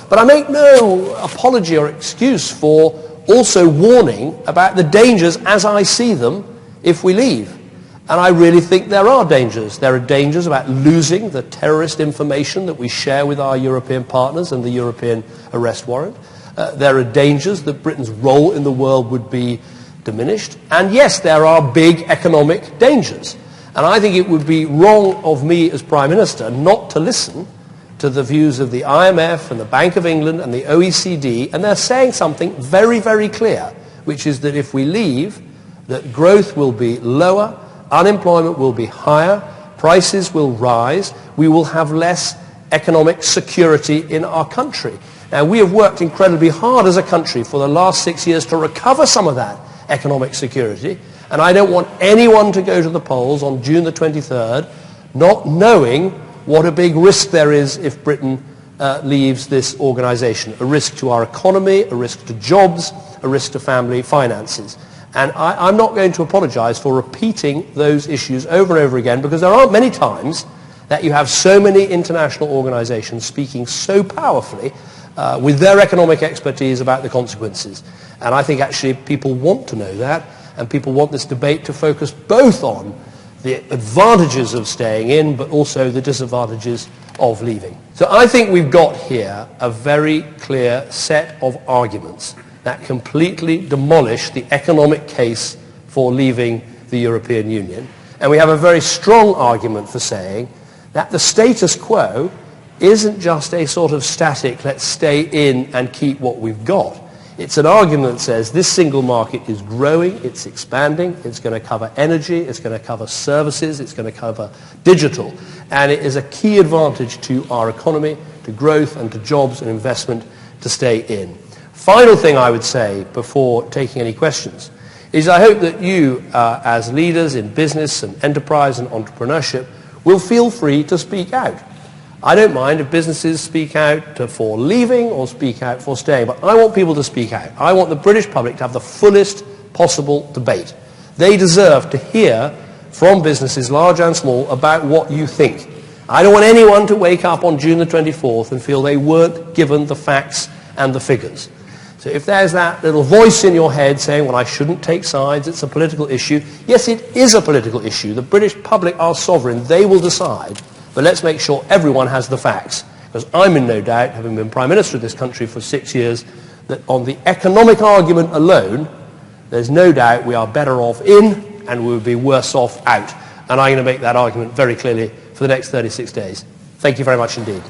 But I make no apology or excuse for also warning about the dangers as I see them if we leave. And I really think there are dangers. There are dangers about losing the terrorist information that we share with our European partners and the European arrest warrant. There are dangers that Britain's role in the world would be diminished. And yes, there are big economic dangers. And I think it would be wrong of me as Prime Minister not to listen to the views of the IMF and the Bank of England and the OECD, and they're saying something very, very clear, which is that if we leave, that growth will be lower, unemployment will be higher, prices will rise, we will have less economic security in our country. Now, we have worked incredibly hard as a country for the last 6 years to recover some of that economic security, and I don't want anyone to go to the polls on June the 23rd not knowing what a big risk there is if Britain leaves this organisation. A risk to our economy, a risk to jobs, a risk to family finances. And I'm not going to apologise for repeating those issues over and over again, because there aren't many times that you have so many international organisations speaking so powerfully with their economic expertise about the consequences. And I think actually people want to know that, and people want this debate to focus both on the advantages of staying in, but also the disadvantages of leaving. So I think we've got here a very clear set of arguments that completely demolish the economic case for leaving the European Union. And we have a very strong argument for saying that the status quo isn't just a sort of static, let's stay in and keep what we've got. It's an argument that says this single market is growing, it's expanding, it's going to cover energy, it's going to cover services, it's going to cover digital. And it is a key advantage to our economy, to growth and to jobs and investment to stay in. Final thing I would say before taking any questions is I hope that you, as leaders in business and enterprise and entrepreneurship, will feel free to speak out. I don't mind if businesses speak out for leaving or speak out for staying, but I want people to speak out. I want the British public to have the fullest possible debate. They deserve to hear from businesses, large and small, about what you think. I don't want anyone to wake up on June the 24th and feel they weren't given the facts and the figures. So if there's that little voice in your head saying, well, I shouldn't take sides, it's a political issue, yes, it is a political issue. The British public are sovereign. They will decide. But let's make sure everyone has the facts, because I'm in no doubt, having been Prime Minister of this country for 6 years, that on the economic argument alone, there's no doubt we are better off in and we would be worse off out. And I'm going to make that argument very clearly for the next 36 days. Thank you very much indeed.